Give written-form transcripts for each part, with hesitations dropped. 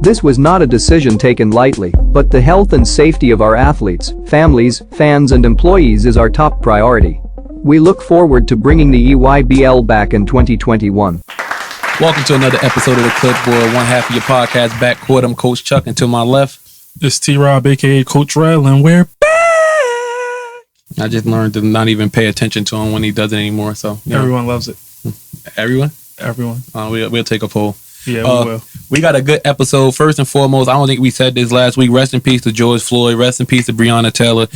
This was not a decision taken lightly, but the health and safety of our athletes, families, fans and employees is our top priority. We look forward to bringing the EYBL back in 2021. Welcome to another episode of the Clipboard, one half of your podcast backcourt. I'm Coach Chuck, and to my left, it's T-Rob, a.k.a. Coach Rel, and we're back! I just learned to not even pay attention to him when he does it anymore, so... Everyone loves it. Everyone? Everyone. We'll take a poll. Yeah, we will. We got a good episode. First and foremost, I don't think we said this last week. Rest in peace to George Floyd. Rest in peace to Breonna Taylor.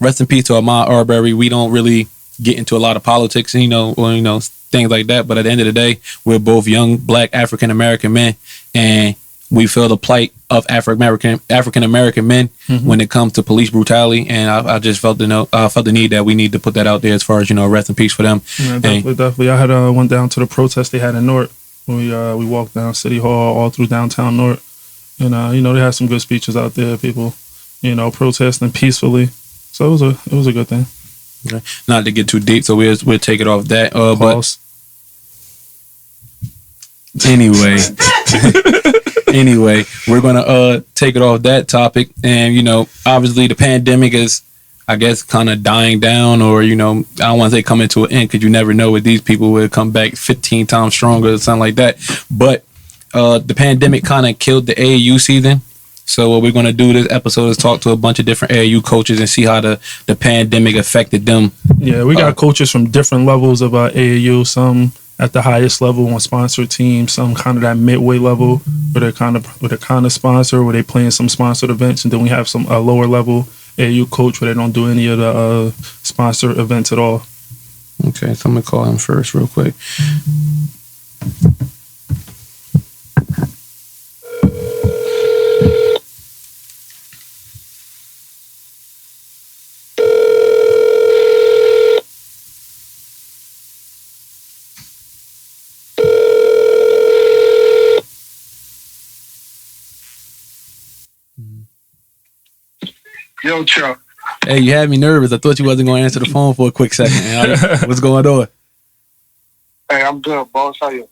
Rest in peace to Ahmaud Arbery. We don't really get into a lot of politics, things like that. But at the end of the day, we're both young, black, African-American men. And we feel the plight of African-American men when it comes to police brutality. And I just felt the need that we need to put that out there as far as, rest in peace for them. Yeah, definitely. I had went down to the protest they had in Newark. We walked down City Hall all through downtown Newark, and they had some good speeches out there. People, protesting peacefully. So it was a good thing. Okay. Not to get too deep, so we'll take it off that. But anyway, we're gonna take it off that topic, and obviously the pandemic is, I guess, kind of dying down, or, I don't want to say coming to an end, because you never know if these people will come back 15 times stronger or something like that. But the pandemic kind of killed the AAU season. So what we're going to do this episode is talk to a bunch of different AAU coaches and see how the pandemic affected them. Yeah, we got coaches from different levels of AAU, some at the highest level on sponsored teams, some kind of that midway level where they're kind of sponsor, where they playing some sponsored events, and then we have some lower level AAU coach where they don't do any of the sponsor events at all. Okay, so I'm going to call him first real quick. Yo, Chuck. Hey, you had me nervous. I thought you wasn't going to answer the phone for a quick second. What's going on? Hey, I'm good, boss. How you?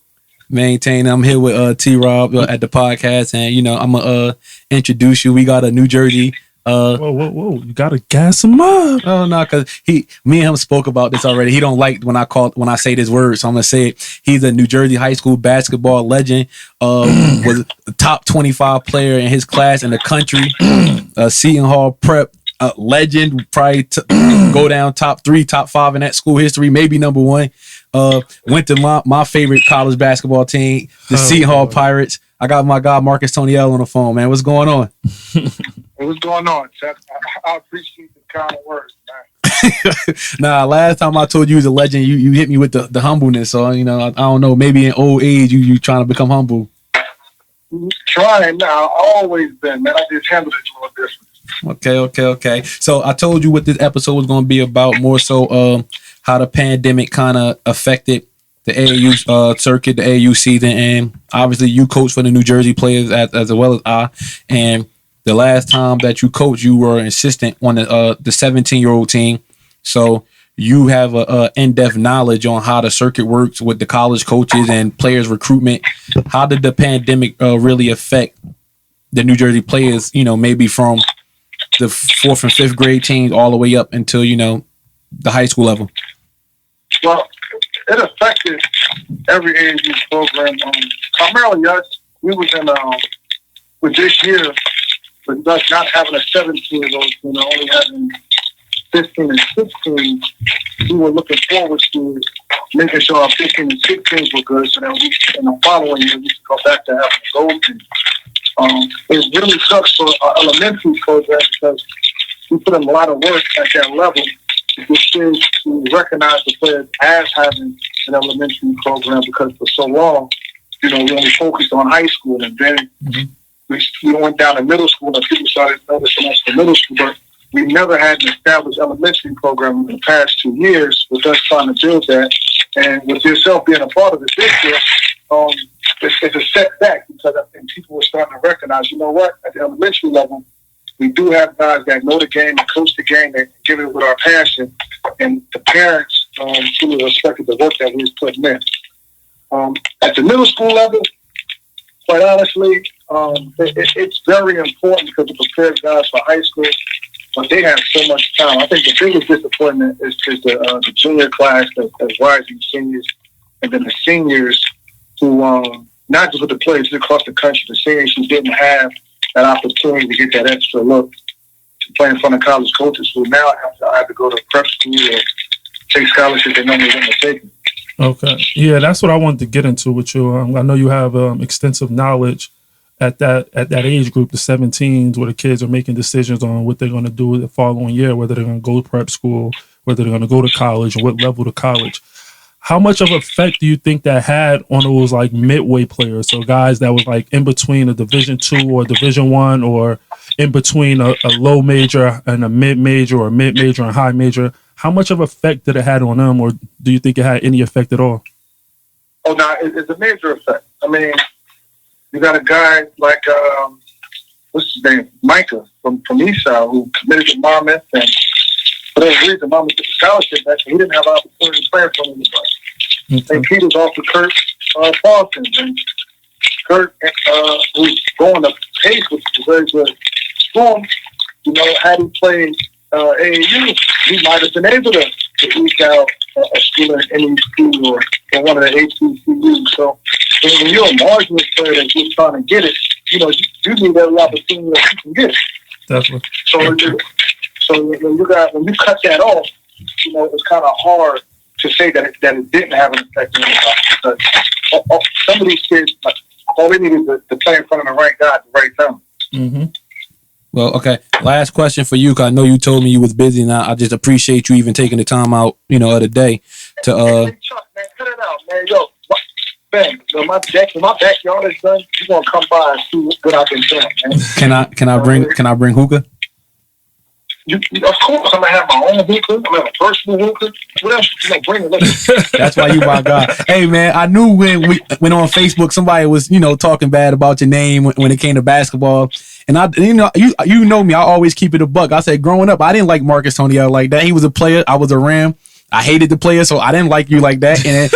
Maintain. I'm here with T-Rob at the podcast, and I'm gonna introduce you. We got a New Jersey. Whoa! You gotta gas him up. Oh no, because me and him spoke about this already. He don't like when I say this word, so I'm gonna say it. He's a New Jersey high school basketball legend. Was a top 25 player in his class in the country. Seton Hall Prep legend. Probably go down top 3, top 5 in that school history. Maybe number 1. Went to my favorite college basketball team, the Seton Hall Pirates. I got my guy Marcus Toney-El on the phone, man. What's going on? What's going on, Chuck? I appreciate the kind words, man. Nah, last time I told you was a legend, you hit me with the humbleness. So, I don't know, maybe in old age you trying to become humble. Trying now. I've always been, man. I just handled it a little different. Okay. So I told you what this episode was going to be about, more so how the pandemic kind of affected the AAU circuit, the AAU season, and obviously you coach for the New Jersey Playaz as well as I. And the last time that you coached, you were an assistant on the 17-year-old team. So you have a in-depth knowledge on how the circuit works with the college coaches and players recruitment. How did the pandemic really affect the New Jersey Playaz, maybe from the 4th and 5th grade teams all the way up until, the high school level? Well, it affected every AAU program. Primarily us. We was in with this year, with us not having a 17-year-old, only having 15 and 16. We were looking forward to making sure our 15 and 16s were good, so that in the following year we could go back to having a gold team. It really sucks for our elementary program because we put in a lot of work at that level. It's to recognize the players as having an elementary program, because for so long, we only focused on high school, and then we went down to middle school, and people started noticing us for middle school, but we never had an established elementary program in the past 2 years with us trying to build that. And with yourself being a part of it this year, it's a setback, because I think people were starting to recognize, at the elementary level, we do have guys that know the game and coach the game and give it with our passion. And the parents truly respected the work that we was putting in. At the middle school level, quite honestly, It's very important because it prepares guys for high school, but they have so much time. I think the biggest disappointment is the junior class that's rising seniors, and then the seniors who, not just with the players across the country, the seniors who didn't have that opportunity to get that extra look to play in front of college coaches who now have to go to prep school or take scholarships they normally wouldn't have taken. Okay. Yeah, that's what I wanted to get into with you. I know you have extensive knowledge at that age group, the 17s, where the kids are making decisions on what they're going to do the following year, whether they're going to go to prep school, whether they're going to go to college, and what level to college. How much of an effect do you think that had on those like midway players? So guys that was like in between a Division II or Division I, or in between a low major and a mid major, or a mid major and high major. How much of an effect did it have on them, or do you think it had any effect at all? Oh, no, it's a major effect. I mean, you got a guy like, what's his name, Micah from Eastside, who committed to Monmouth, and for that reason, Monmouth took a scholarship back, and he didn't have an opportunity to play in front of anybody. Okay. And Peter's off to Kurt Paulson, and Kurt, who's going to pace, which is very good. Boom, you know, had he played AAU, he might have been able to eke out a school in NEC or one of the HBCUs. So when you're a marginal player that's just trying to get it, you know, you need every opportunity that you can get. Definitely. So when you cut that off, you know, it's kind of hard to say that it didn't have an effect on anybody. Because some of these kids, like, all they need is to play in front of the right guy at the right time. Mm-hmm. Well, okay. Last question for you, because I know you told me you was busy, and I just appreciate you even taking the time out, you know, of the day to Hey, Chuck, man, cut it out, man. Yo, Ben, you know, my backyard is done. You gonna come by and see what I've been doing, man. Can I bring hookah? Of course, I'm gonna have my own hookah. I'm gonna have a personal hookah. What else you gonna bring? That's why you my guy. Hey man, I knew when we went on Facebook, somebody was, you know, talking bad about your name when it came to basketball. And you know me, I always keep it a buck. I said growing up, I didn't like Marcus Toney-El like that. He was a player. I was a Ram. I hated the player, so I didn't like you like that. And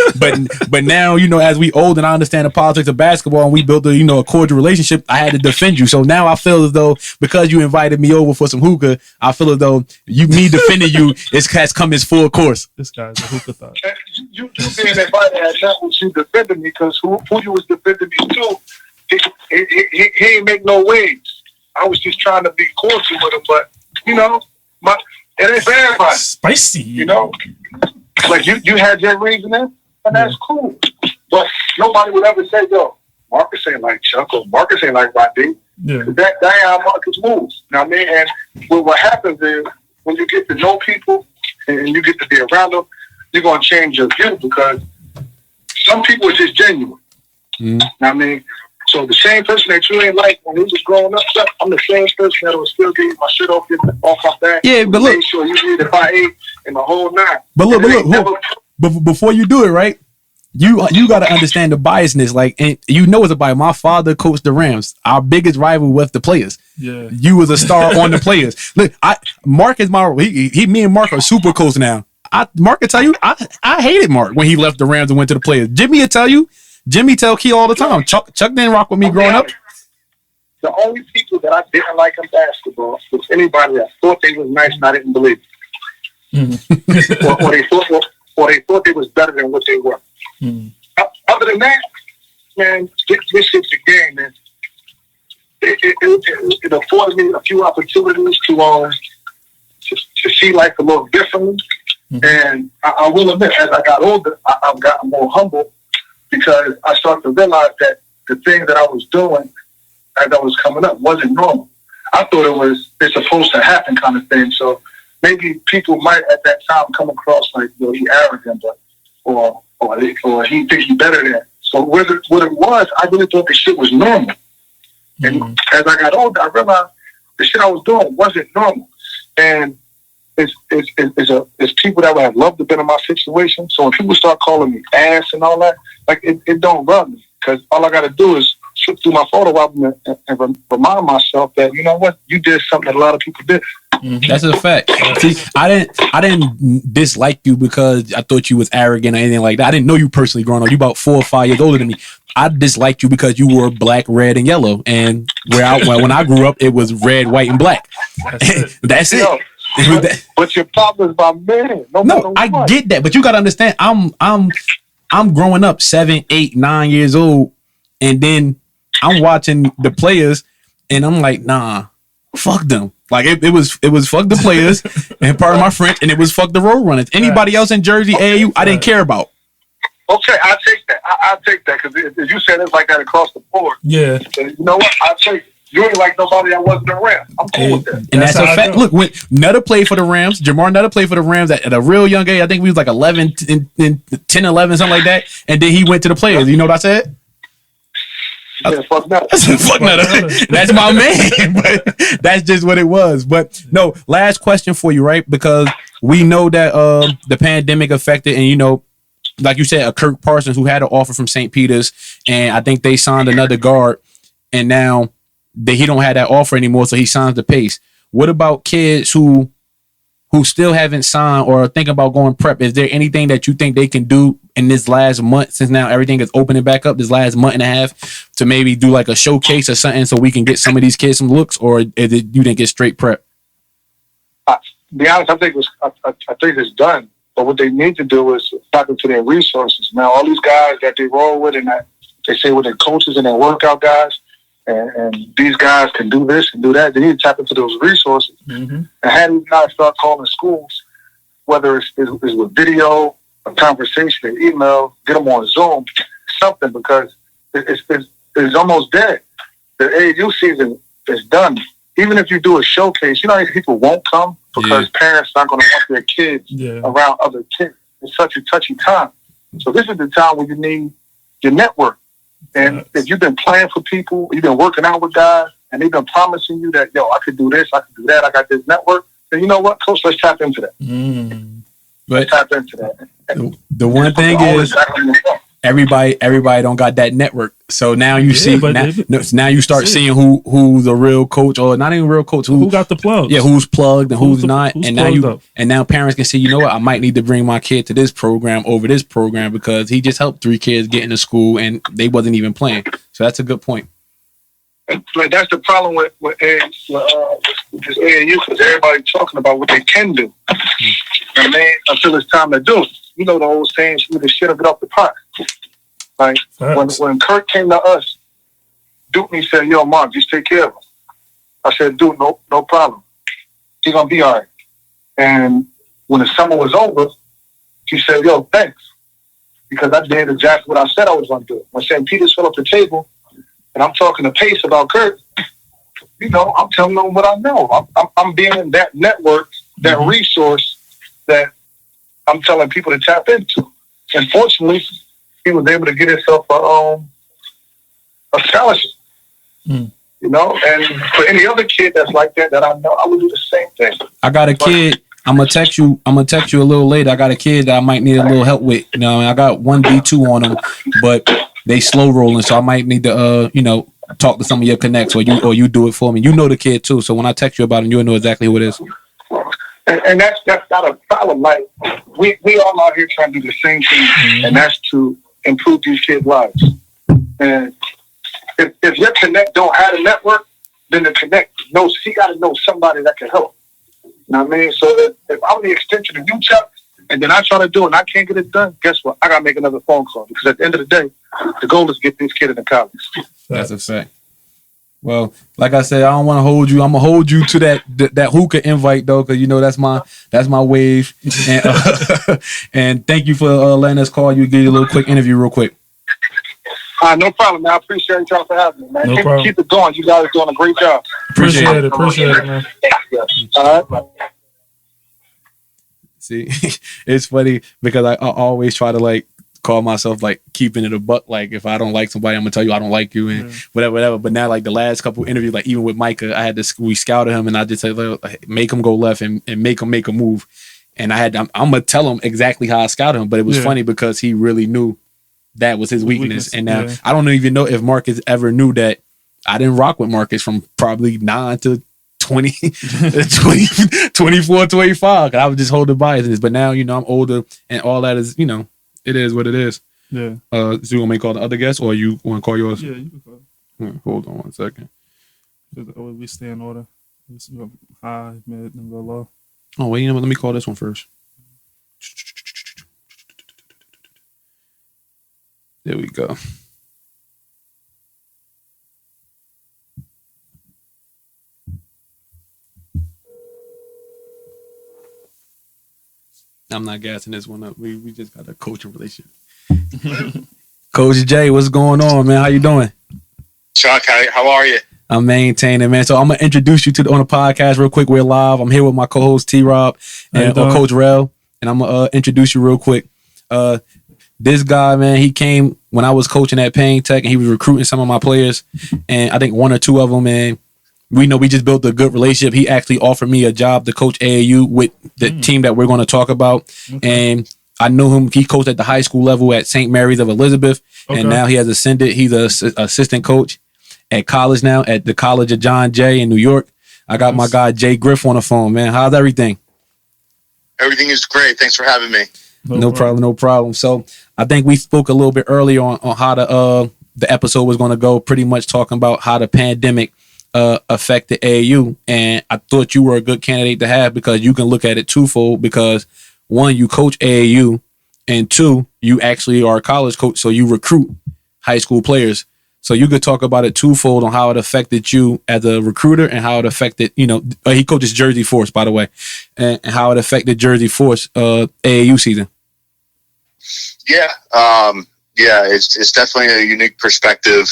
but now, you know, as we old and I understand the politics of basketball and we built a cordial relationship, I had to defend you. So now I feel as though because you invited me over for some hookah, I feel as though me defending you has come its full course. This guy's a hookah thought. You being invited had nothing to defending me, because who you was defending me to, he ain't make no waves. I was just trying to be cordial with him, but you know, it ain't for everybody. Spicy, you know. Like you had your reason there, and that's cool. But nobody would ever say, "Yo, Marcus ain't like Chuck," or "Marcus ain't like Rodney." Yeah. That ain't how Marcus moves. You know what I mean? And what happens is when you get to know people and you get to be around them, you're gonna change your view, because some people are just genuine. Mm. You know what I mean? So the same person that you ain't like when he was growing up, I'm the same person that will still get my shit off my back. Yeah, but look, make sure you need if I ate in the whole nine. But look, before you do it, right? You got to understand the biasness. Like, and you know it's a bias. My father coached the Rams. Our biggest rival was the players. Yeah, you was a star on the players. Look, Mark is my me and Mark are super close now. Mark will tell you, I hated Mark when he left the Rams and went to the players. Jimmy will tell you. Jimmy tell Key all the time. Chuck didn't rock with me growing up. The only people that I didn't like in basketball was anybody that thought they was nice and I didn't believe it. Mm. or they thought they was better than what they were. Mm. Other than that, man, this shit's a game, man. It afforded me a few opportunities to see life a little differently. Mm. And I will admit, as I got older, I've gotten more humble, because I started to realize that the thing that I was doing as I was coming up wasn't normal. I thought it's supposed to happen kind of thing. So maybe people might at that time come across like, he arrogant, or he thinks he's better than. So what it was, I really thought the shit was normal. Mm-hmm. And as I got older, I realized the shit I was doing wasn't normal. And it's people that would have loved to have been in my situation. So when people start calling me ass and all that, like it don't run me, because all I got to do is flip through my photo album and remind myself that, you know what, you did something that a lot of people did. That's a fact. See, I didn't dislike you because I thought you was arrogant or anything like that. I didn't know you personally growing up. You about 4 or 5 years older than me. I disliked you because you were black, red, and yellow. And when I grew up, it was red, white, and black. That's it. But your father's my man. No, I get that, but you gotta understand. I'm growing up 7, 8, 9 years old, and then I'm watching the players, and I'm like, nah, fuck them. Like it was fuck the players and part of my French, and it was fuck the road runners. Anybody else in Jersey, AAU, I didn't care about. Okay, I take that. I take that because as you said, it's like that across the board. Yeah. And you know what? I take you ain't like nobody that wasn't around. I'm cool with that. And that's a fact. Look, when Nutter played for the Rams, Jamar Nutter played for the Rams at a real young age. I think we was like 11, 10, 11, something like that. And then he went to the Playaz. You know what I said? Yeah, fuck Nutter. Fuck Nutter. That's my man. But that's just what it was. But no, last question for you, right? Because we know that the pandemic affected, and you know, like you said, a Kirk Parsons who had an offer from St. Peter's, and I think they signed another guard, and now he don't have that offer anymore, so he signs the pace. What about kids who still haven't signed or are thinking about going prep? Is there anything that you think they can do in this last month, since now everything is opening back up, this last month and a half, to maybe do like a showcase or something so we can get some of these kids some looks, or is it you didn't get straight prep? To be honest, I think it's done. But what they need to do is tap into their resources. Now, all these guys that they roll with and that they say with their coaches and their workout guys, and these guys can do this and do that, they need to tap into those resources. And how do you not start calling schools, whether it's with video, a conversation, an email, get them on Zoom, something, because it's almost dead. The AAU season is done. Even if you do a showcase, you know, people won't come because parents aren't going to want their kids around other kids. It's such a touchy time. So this is the time where you need your network. And if you've been playing for people, you've been working out with guys, and they've been promising you that, yo, I could do this, I could do that, I got this network, then you know what, Coach, let's tap into that. But tap into that. The one thing is, everybody don't got that network. So now you see, now you start seeing who's a real coach, or not even real coach, who got the plugs. Yeah, who's plugged and who's not. And now parents can see, you know what, I might need to bring my kid to this program over this program because he just helped 3 kids get into school and they wasn't even playing. So that's a good point. Like, that's the problem with this AAU, because everybody's talking about what they can do. And then until it's time to do it. You know the old saying, shoot the shit or get off the pot. Like, when Kurt came to us, Dutney said, yo, Mark, just take care of him. I said, dude, no problem. He's going to be all right. And when the summer was over, he said, yo, thanks. Because I did exactly what I said I was going to do. When St. Peter's filled up the table, and I'm talking to Pace about Kurt, you know, I'm telling them what I know. I'm being in that network, that resource that I'm telling people to tap into. And fortunately, he was able to get himself a scholarship. You know, and for any other kid that's like that I know, I would do the same thing. I got a kid. I'm gonna text you a little later. I got a kid that I might need a little help with. You know, I got 1 D2 on them, but they slow rolling, so I might need to you know, talk to some of your connects, or you do it for me. You know the kid too, so when I text you about him, you'll know exactly who it is. And that's not a problem. Like, we all out here trying to do the same thing, and that's to improve these kids' lives. And if your connect don't have a network, then the connect knows he got to know somebody that can help. You know what I mean? So if I'm the extension of you, Chuck, and then I try to do it and I can't get it done, guess what? I got to make another phone call, because at the end of the day, the goal is to get this kid into college. That's a fact. Well, like I said, I don't want to hold you. I'm gonna hold you to that hookah invite though, because you know that's my wave. And, and thank you for letting us call you. Give you a little quick interview, real quick. No problem, man. I appreciate y'all for having me, man. No keep it going. You guys are doing a great job. Appreciate it, man. All right. See, it's funny because I always try to like call myself like keeping it a buck. Like, if I don't like somebody, I'm gonna tell you I don't like you and whatever. But now, like the last couple interviews, like even with Micah, we scouted him and I just said, make him go left and make him make a move. And I'm gonna tell him exactly how I scouted him. But it was funny because he really knew that was his weakness. And now I don't even know if Marcus ever knew that I didn't rock with Marcus from probably 9 to 20, 20 24, 25. I was just holding biases. But now, you know, I'm older and all that is, you know, it is what it is. Yeah. So you want me to call the other guest or you want to call yours? Yeah, you can call. Hold on 1 second. We stay in order. High, mid, and low. Oh, wait, you know what? Let me call this one first. There we go. I'm not gassing this one up. We just got a coaching relationship. Coach Jay, what's going on, man? How you doing? Chuck, how are you? I'm maintaining, man. So I'm gonna introduce you on the podcast real quick. We're live. I'm here with my co-host T-Rob and Coach Rel, and I'm gonna introduce you real quick. This guy, man, he came when I was coaching at Payne Tech, and he was recruiting some of my players, and I think one or two of them, man. We know we just built a good relationship. He actually offered me a job to coach AAU with the team that we're going to talk about. Okay. And I knew him. He coached at the high school level at St. Mary's of Elizabeth. Okay. And now he has ascended. He's an assistant coach at college now at the College of John Jay in New York. I got my guy, Jay Griffin, on the phone, man. How's everything? Everything is great. Thanks for having me. No problem. So I think we spoke a little bit earlier on how the episode was going to go, pretty much talking about how the pandemic affected AAU, and I thought you were a good candidate to have because you can look at it twofold. Because one, you coach AAU, and two, you actually are a college coach, so you recruit high school players. So you could talk about it twofold on how it affected you as a recruiter and how it affected, you know, he coaches Jersey Force, by the way, and how it affected Jersey Force AAU season. Yeah, it's definitely a unique perspective.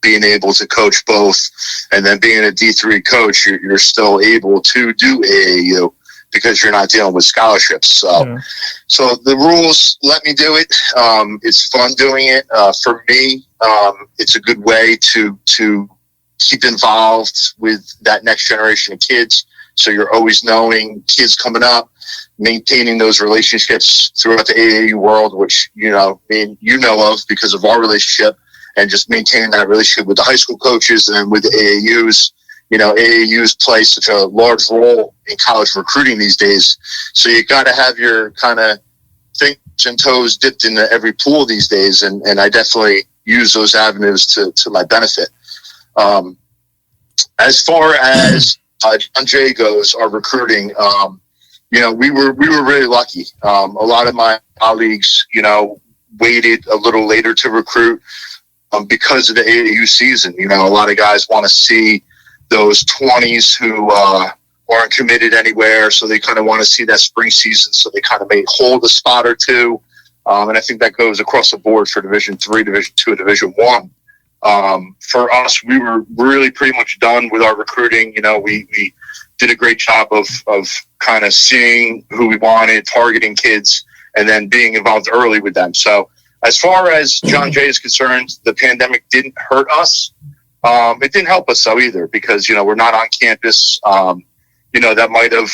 Being able to coach both, and then being a D3 coach, you're still able to do AAU because you're not dealing with scholarships. So the rules let me do it. It's fun doing it. For me, it's a good way to keep involved with that next generation of kids. So you're always knowing kids coming up, maintaining those relationships throughout the AAU world, which, you know, you know of because of our relationship. And just maintaining that relationship with the high school coaches and with the AAUs. You know, AAUs play such a large role in college recruiting these days. So you got to have your kind of fingers and toes dipped into every pool these days. And I definitely use those avenues to my benefit. As far as John Jay goes, our recruiting, you know, we were really lucky. A lot of my colleagues, you know, waited a little later to recruit. Because of the AAU season, you know, a lot of guys want to see those 20s who aren't committed anywhere, so they kind of want to see that spring season, so they kind of may hold a spot or two, and I think that goes across the board for Division III, Division II, Division I. For us, we were really pretty much done with our recruiting. You know, we did a great job of kind of seeing who we wanted, targeting kids, and then being involved early with them. So as far as John Jay is concerned, the pandemic didn't hurt us. It didn't help us though either, because, you know, we're not on campus. You know, that might have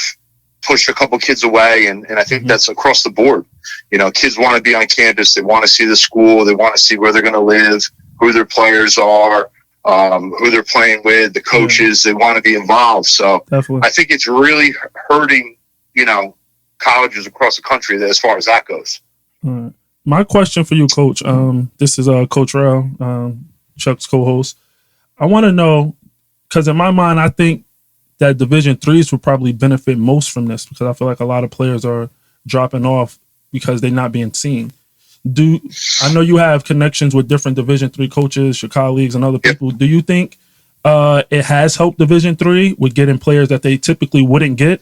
pushed a couple kids away, and I think that's across the board. You know, kids want to be on campus. They want to see the school. They want to see where they're going to live, who their players are, who they're playing with, the coaches. They want to be involved. So definitely. I think it's really hurting, you know, colleges across the country as far as that goes. All right. My question for you, Coach, this is Coach Rel, Chuck's co-host. I want to know, because in my mind, I think that Division IIIs would probably benefit most from this, because I feel like a lot of players are dropping off because they're not being seen. I know you have connections with different Division III coaches, your colleagues, and other people. Do you think it has helped Division III with getting players that they typically wouldn't get?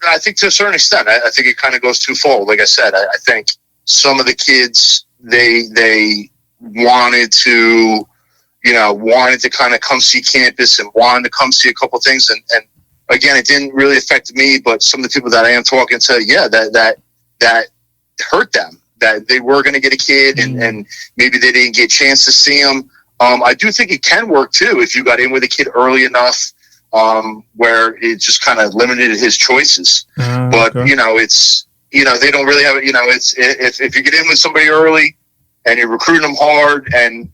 I think to a certain extent, I think it kind of goes twofold. Like I said, I think some of the kids, they wanted to kind of come see campus and wanted to come see a couple things. And again, it didn't really affect me, but some of the people that I am talking to, that hurt them, that they were going to get a kid and maybe they didn't get a chance to see him. I do think it can work too if you got in with a kid early enough, where it just kind of limited his choices. But, okay. They don't really have it. It's if you get in with somebody early and you're recruiting them hard and,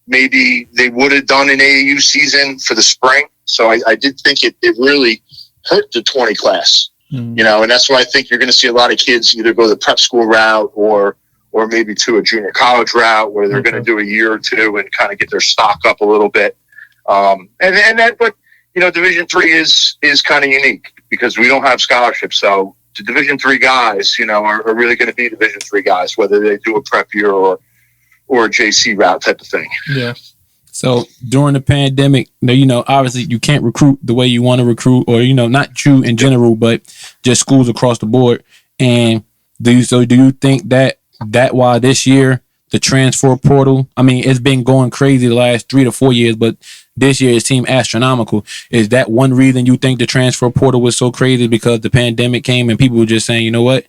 maybe they would have done an AAU season for the spring. So I did think it really hurt the 20 class, and that's why I think you're going to see a lot of kids either go the prep school route or maybe to a junior college route where they're going to do a year or two and kind of get their stock up a little bit. But Division III is kind of unique because we don't have scholarships. So the Division III guys, are really going to be Division III guys, whether they do a prep year or a JC route type of thing. Yeah. So during the pandemic, obviously you can't recruit the way you want to recruit, or not you in general, but just schools across the board. And do you think that why this year the transfer portal, I mean, it's been going crazy the last 3 to 4 years, but this year it seemed astronomical. Is that one reason you think the transfer portal was so crazy, because the pandemic came and people were just saying, you know what,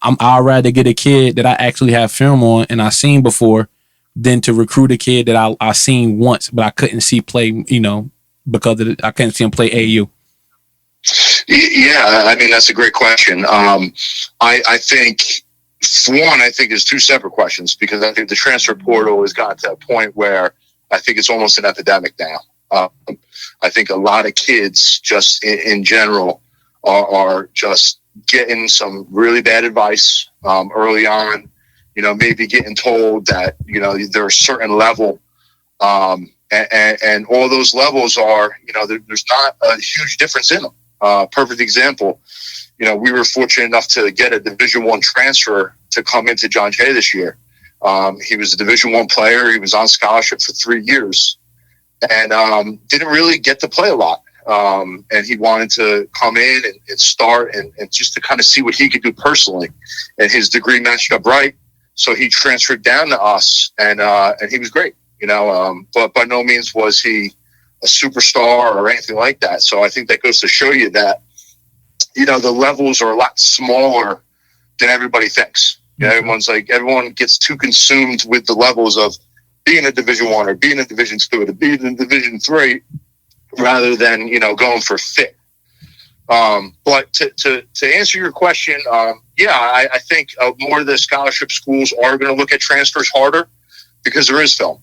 I'd rather get a kid that I actually have film on and I've seen before than to recruit a kid that I seen once, but I couldn't see play, because I couldn't see him play AAU? Yeah, I mean, that's a great question. I think, for one, I think there's two separate questions, because I think the transfer portal has gotten to a point where I think it's almost an epidemic now. I think a lot of kids just in general are just getting some really bad advice early on. Maybe getting told that, they're a certain level. And all those levels are, there's not a huge difference in them. Perfect example, we were fortunate enough to get a Division I transfer to come into John Jay this year. He was a Division I player. He was on scholarship for 3 years and didn't really get to play a lot. And he wanted to come in and start and just to kind of see what he could do personally. And his degree matched up right. So he transferred down to us, and he was great, but by no means was he a superstar or anything like that. So I think that goes to show you that, the levels are a lot smaller than everybody thinks. Everyone gets too consumed with the levels of being a Division I or being a Division II or being in Division III rather than, going for fit. But to answer your question, I think more of the scholarship schools are going to look at transfers harder because there is film.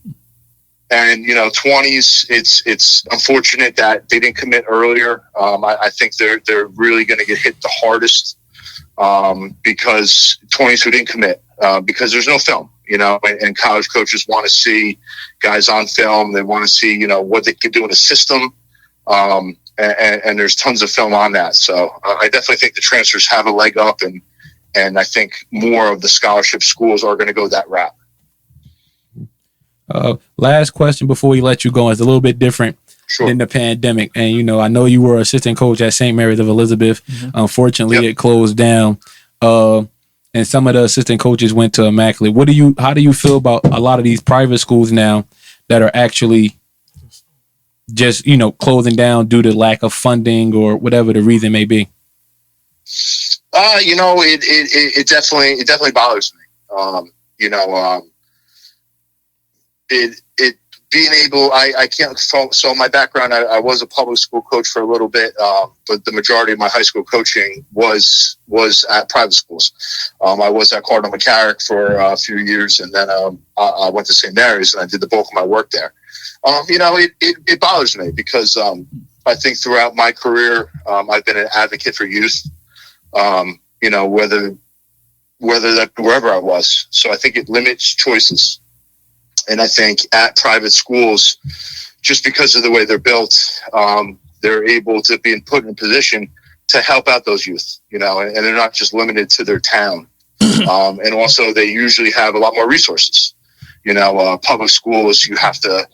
And, 20s, it's unfortunate that they didn't commit earlier. I think they're really going to get hit the hardest because 20s who didn't commit because there's no film, and college coaches want to see guys on film. They want to see, what they can do in a system. And there's tons of film on that. So I definitely think the transfers have a leg up, and I think more of the scholarship schools are going to go that route. Last question before we let you go is a little bit different than the pandemic. And, I know you were assistant coach at St. Mary's of Elizabeth. Mm-hmm. Unfortunately, It closed down. And some of the assistant coaches went to Immaculate. How do you feel about a lot of these private schools now that are actually just, closing down due to lack of funding or whatever the reason may be? It definitely bothers me. It being able, I can't, so my background, I was a public school coach for a little bit, but the majority of my high school coaching was at private schools. I was at Cardinal McCarrick for a few years, and then I went to St. Mary's and I did the bulk of my work there. It bothers me because I think throughout my career, I've been an advocate for youth, wherever I was. So I think it limits choices. And I think at private schools, just because of the way they're built, they're able to be put in a position to help out those youth, and they're not just limited to their town. And also they usually have a lot more resources. Public schools, you have to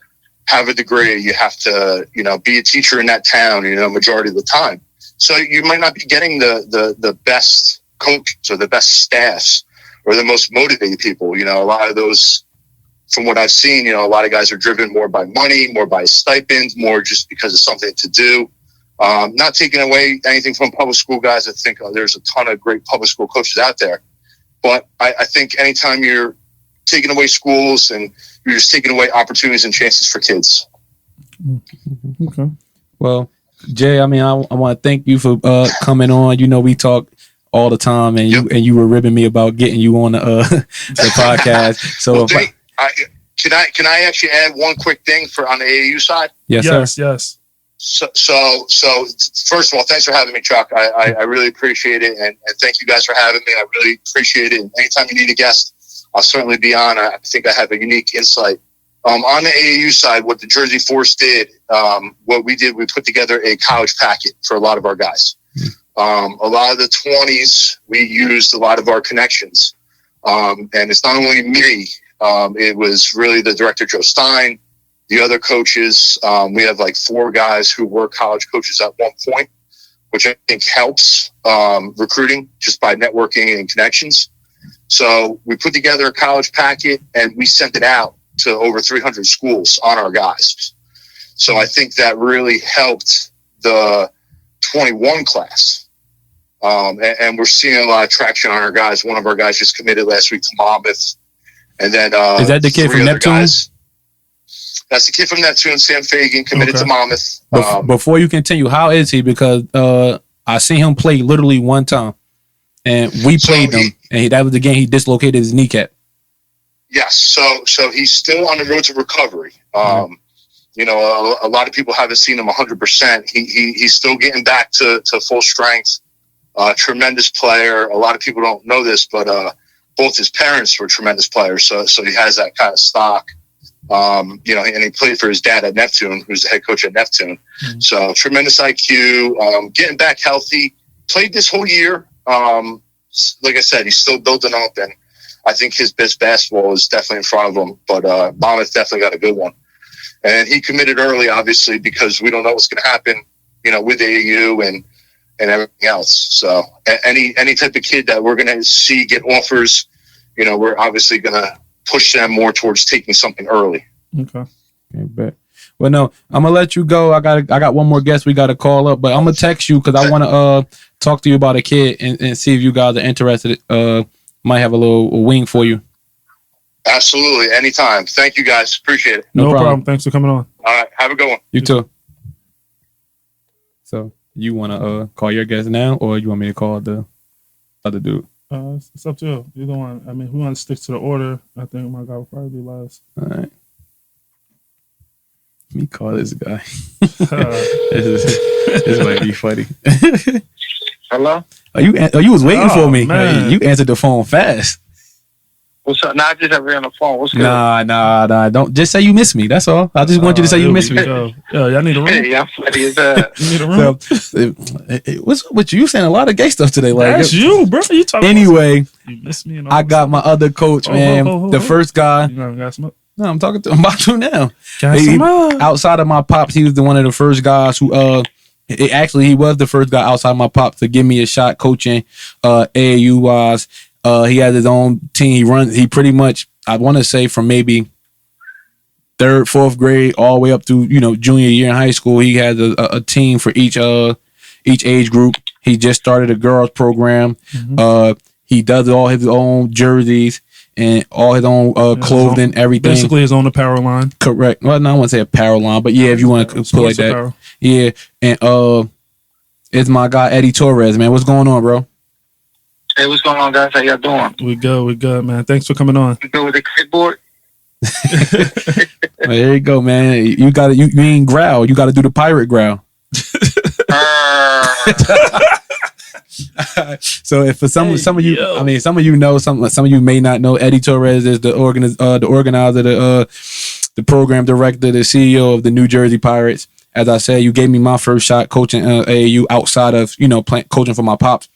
have a degree, you have to, be a teacher in that town, majority of the time. So you might not be getting the best coaches or the best staffs or the most motivated people. A lot of those, from what I've seen, a lot of guys are driven more by money, more by stipends, more just because of something to do. Not taking away anything from public school guys. I think there's a ton of great public school coaches out there. But I think anytime you're taking away schools and you're just taking away opportunities and chances for kids. Okay. Well, Jay, I want to thank you for coming on. We talk all the time, and you were ribbing me about getting you on the podcast. So Can I actually add one quick thing on the AAU side? Yes, sir. Yes. So first of all, thanks for having me, Chuck. I really appreciate it, and thank you guys for having me. I really appreciate it. And anytime you need a guest, I'll certainly be on. I think I have a unique insight. On the AAU side, what the Jersey Force did, what we did, we put together a college packet for a lot of our guys. A lot of the 20s, we used a lot of our connections. And it's not only me, it was really the director, Joe Stein, the other coaches. We have like 4 guys who were college coaches at one point, which I think helps recruiting just by networking and connections. So we put together a college packet and we sent it out to over 300 schools on our guys. So I think that really helped the 21 class. And we're seeing a lot of traction on our guys. One of our guys just committed last week to Monmouth. And then is that the kid from Neptune? Guys, that's the kid from Neptune, Sam Fagan, committed to Monmouth. Before you continue, how is he? Because I seen him play literally one time. And we played him. And that was the game he dislocated his kneecap. Yes, so he's still on the road to recovery. You know, a lot of people haven't seen him 100%. He's still getting back to full strength. Tremendous player. A lot of people don't know this, but both his parents were tremendous players. So he has that kind of stock. You know, and he played for his dad at Neptune, who's the head coach at Neptune. So tremendous IQ. Getting back healthy. Played this whole year. Like I said, he's still building up, and I think his best basketball is definitely in front of him, but Monmouth definitely got a good one. And he committed early, obviously, because we don't know what's going to happen, you know, with AAU and everything else. So any type of kid that we're going to see get offers, you know, we're obviously going to push them more towards taking something early. Okay, bet. Well, no, I'm gonna let you go. I got one more guest we got to call up, but I'm gonna text you because I want to talk to you about a kid and see if you guys are interested. Might have a little wing for you. Absolutely. Anytime. Thank you guys. Appreciate it. No problem. Thanks for coming on. All right. Have a good one. You too. So you want to call your guest now, or you want me to call the other dude? It's up to you. Either one. I mean, we want to stick to the order. I think my guy will probably be last. All right. Let me call this guy. This might be funny. Hello? You was waiting for me. Man. You answered the phone fast. What's up? Nah, I just have you on the phone. What's good? Nah. Don't just say you miss me. That's all. I just want you to say you miss me. Yo, y'all need a room? Hey, I'm funny as that. You need a room? So, what's up with you? You saying a lot of gay stuff today. Like, That's you, bro. You talking anyway, you miss me and all I got my other coach, man. The first guy. You got some up? No, I'm talking to him about you now. Got some up. Outside of my pops, he was one of the first guys who he was the first guy outside my pops to give me a shot coaching AAU wise. He has his own team. He pretty much, I want to say from maybe 3rd, 4th grade all the way up to, you know, junior year in high school. He has a team for each age group. He just started a girls program. He does all his own jerseys and all his own clothing, everything. Basically his own apparel line. Correct. Well, no, I wouldn't say apparel line, but yeah, if you want to put it like that. Apparel. Yeah. And it's my guy Eddie Torres, man. What's going on, bro? Hey, what's going on, guys? How y'all doing? We good, man. Thanks for coming on. You good with the clipboard? Well, there you go, man. You got you ain't growl. You got to do the pirate growl. So if for some of you, I mean, some of you know, some of you may not know. Eddie Torres is the organizer, the program director, the CEO of the New Jersey Pirates. As I said, you gave me my first shot coaching AAU outside of, you know, coaching for my pops.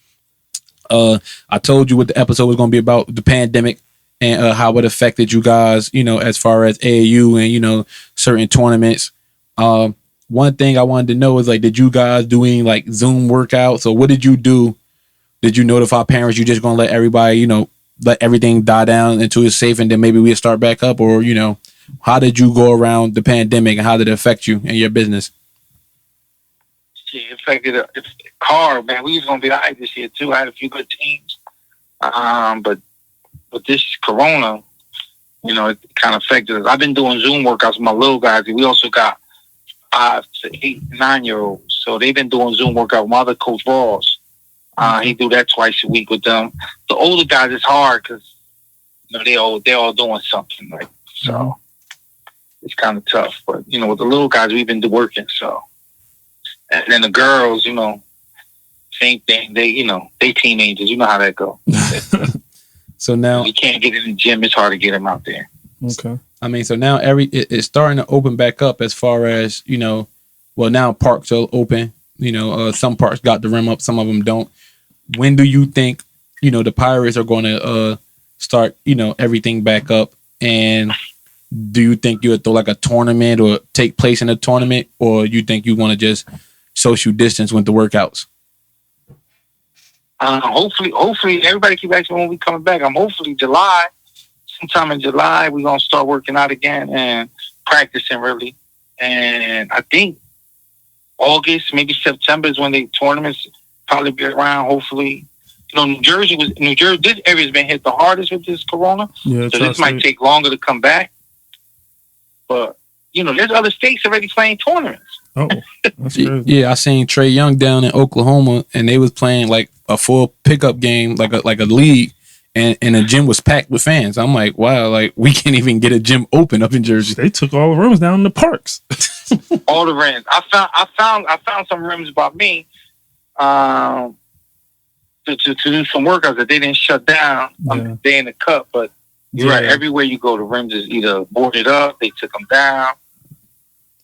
I told you what the episode was going to be about, the pandemic and how it affected you guys, you know, as far as AAU and, you know, certain tournaments. One thing I wanted to know is, like, did you guys doing like Zoom workouts, or what did you do? Did you notify parents you just going to let everybody, you know, let everything die down until it's safe and then maybe we'll start back up? Or, you know, how did you go around the pandemic and how did it affect you and your business? It affected it hard, man. We was gonna be all right this year too. I had a few good teams, but this Corona, you know, it kind of affected us. I've been doing Zoom workouts with my little guys. We also got 5 to 8, 9-year-olds, so they've been doing Zoom workout with my other coach, Ross. He do that twice a week with them. The older guys, it's hard because, you know, they're all doing something, like, so. it's kind of tough. But with the little guys, we've been working. So, and then the girls, same thing. They teenagers. You know how that go. So now you can't get in the gym. It's hard to get them out there. Okay. I mean, so now it's starting to open back up as far as well, now parks are open. Some parks got the rim up, some of them don't. When do you think the Pirates are going to start everything back up? And do you think you'll throw like a tournament or take place in a tournament, or you think you want to just social distance with the workouts? Hopefully everybody keep asking when we coming back. Hopefully July. Sometime in July, we're going to start working out again and practicing really. And I think August, maybe September is when the tournaments probably be around, hopefully. New Jersey, this area's been hit the hardest with this corona. Yeah, so this might take longer to come back. But, there's other states already playing tournaments. Oh, that's crazy. Yeah, I seen Trey Young down in Oklahoma, and they was playing like a full pickup game, like a league. And the gym was packed with fans. I'm like, wow, like we can't even get a gym open up in Jersey. They took all the rooms down in the parks. All the rims. I found some rims by me to do some workouts that they didn't shut down on the day in the cup. But you're right. Everywhere you go, the rims is either boarded up, they took them down.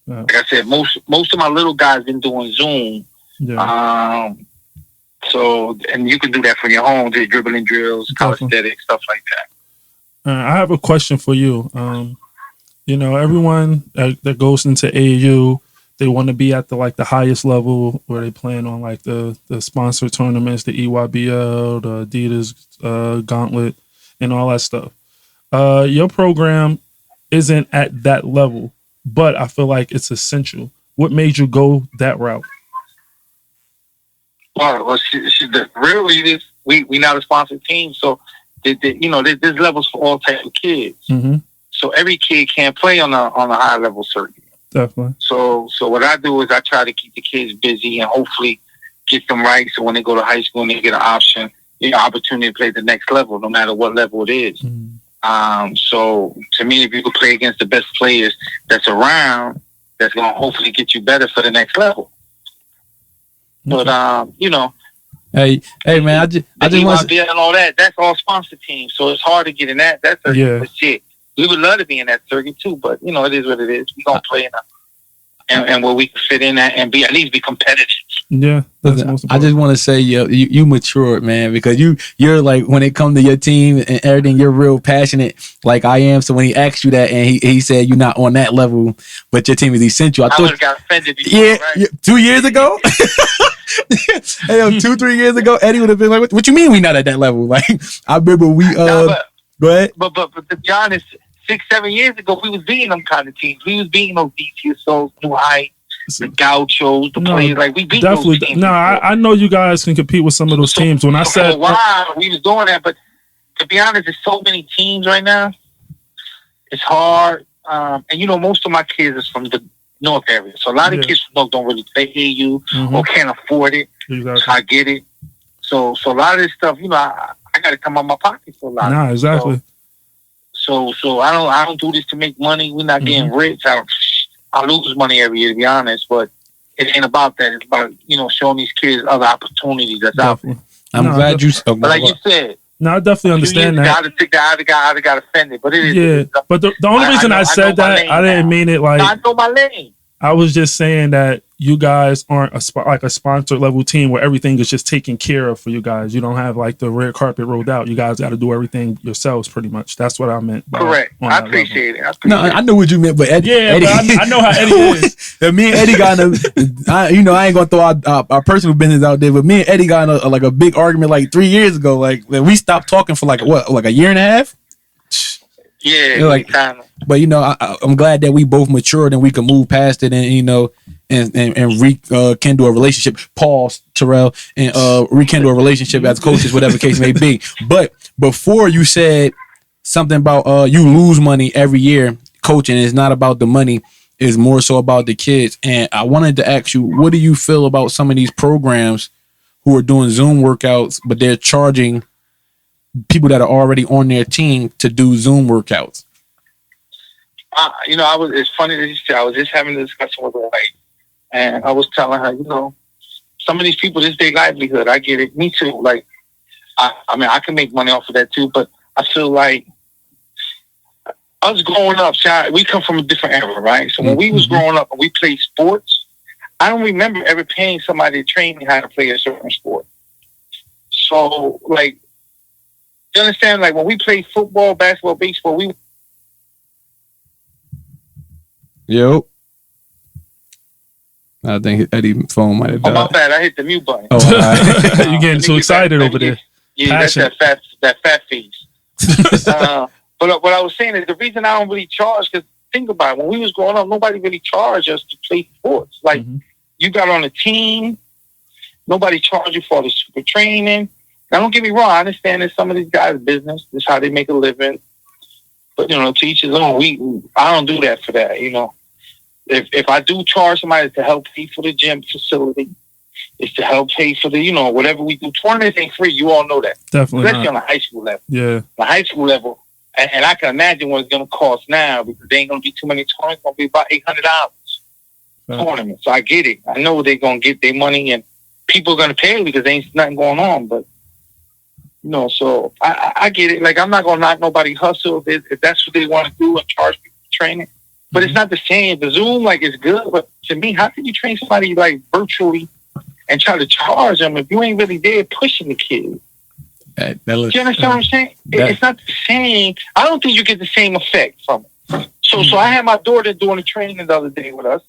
Yeah. Like I said, most of my little guys been doing Zoom. Yeah. So, and you can do that from your home, do dribbling drills, calisthenics, stuff like that. I have a question for you. Everyone that goes into AAU, they want to be at the highest level where they plan on like the sponsor tournaments, the EYBL, the Adidas Gauntlet, and all that stuff. Your program isn't at that level, but I feel like it's essential. What made you go that route? Well, really, we not a sponsored team, so there's levels for all types of kids. Mm-hmm. So every kid can't play on a high level circuit. Definitely. So what I do is I try to keep the kids busy and hopefully get them right. So when they go to high school and they get an opportunity to play the next level, no matter what level it is. Mm-hmm. So to me, if you could play against the best players that's around, that's going to hopefully get you better for the next level. But hey man, I just want to and all that. That's all sponsor teams, so it's hard to get in that. That's shit. We would love to be in that circuit too, but it is what it is. We gonna play and where we can fit in that and at least be competitive. Yeah, I just want to say you matured, man, because you're like when it comes to your team and everything, you're real passionate like I am. So when he asked you that and he said you're not on that level, but your team is essential, I thought got offended before, right? 2 years ago. Hey, 2-3 years ago, Eddie would have been like, "What you mean we not at that level?" Like I remember we go ahead. But to be honest, 6-7 years ago, we was beating them kind of teams. We was beating those DTSOs, New Heights, the Gauchos, the players. Like we beat those teams. No, I know you guys can compete with some of those teams. When I said for a while, we was doing that, but to be honest, there's so many teams right now. It's hard, and most of my kids is from the North area, so a lot of kids from North don't really play AAU or can't afford it. Exactly. I get it. So a lot of this stuff, I got to come out my pocket for a lot. Nah, exactly. So I don't do this to make money. We're not getting rich. I lose money every year, to be honest, but it ain't about that. It's about showing these kids other opportunities that's out there. I'm glad you. But like you said. No, I definitely understand that. I got offended, but it is. Yeah, but the only reason I said that, I didn't mean it like. I know my lane. I was just saying that you guys aren't a sponsored level team where everything is just taken care of for you guys. You don't have like the red carpet rolled out. You guys got to do everything yourselves pretty much. That's what I meant. Correct. I appreciate it. I know what you meant, but Eddie. I know how Eddie is. Me and Eddie got I ain't gonna throw our personal business out there, but me and Eddie got a big argument like 3 years ago. Like we stopped talking for like a year and a half. Yeah, but I'm glad that we both matured and we can move past it and rekindle a relationship. Pause, Terrell, and rekindle a relationship as coaches, whatever case may be. But before you said something about you lose money every year coaching, it's not about the money, it's more so about the kids. And I wanted to ask you, what do you feel about some of these programs who are doing Zoom workouts, but they're charging people that are already on their team to do Zoom workouts? It's funny that you said, I was just having a discussion with her, like, and I was telling her, some of these people, this is their livelihood. I get it. Me too. Like, I mean, I can make money off of that too, but I feel like us growing up, we come from a different era, right? So when we was growing up and we played sports, I don't remember ever paying somebody to train me how to play a certain sport. So, like, you understand? Like, when we played football, basketball, baseball, Yo. I think Eddie's phone might have died. Oh, my bad. I hit the mute button. Oh, right. You're getting too excited over there. Yeah, Passion. that's that fat face. But what I was saying is the reason I don't really charge, because think about it, when we was growing up, nobody really charged us to play sports. Like, you got on a team, nobody charged you for the super training. Now, don't get me wrong, I understand that some of these guys' business, this is how they make a living. But, to each his own. I don't do that for that, If I do charge somebody to help pay for the gym facility, it's to help pay for the, whatever we do. Tournaments ain't free. You all know that. Definitely Especially not. on the high school level. Yeah. The high school level. And I can imagine what it's going to cost now, because there ain't going to be too many tournaments. It's going to be about $800 tournament. So I get it. I know they're going to get their money and people are going to pay because there ain't nothing going on. But, so I get it. Like, I'm not going to knock nobody hustle if that's what they want to do and charge people for training. But it's not the same. The Zoom, like, it's good. But to me, how can you train somebody, like, virtually and try to charge them if you ain't really there pushing the kid? Do you understand what I'm saying? It's not the same. I don't think you get the same effect from it. So I had my daughter doing the training the other day with us,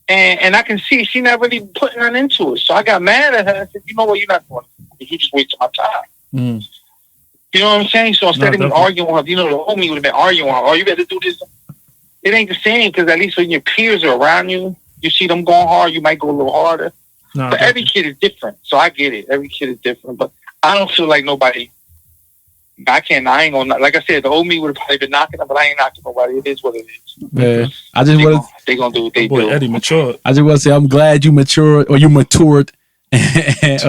and I can see she not really putting her into it. So I got mad at her and said, you know what, you're not doing it. You just wasting my time. You know what I'm saying? So instead of me arguing with her, the homie would have been arguing with her, oh, you better do this. It ain't the same, because at least when your peers are around you, you see them going hard, you might go a little harder. But every kid is different. So I get it. Every kid is different. But I don't feel like nobody. I ain't gonna. Like I said, the old me would have probably been knocking them, but I ain't knocking nobody. It is what it is. Yeah, I just want to. They gonna do what they Boy, do. Eddie matured. I just want to say I'm glad you matured. And,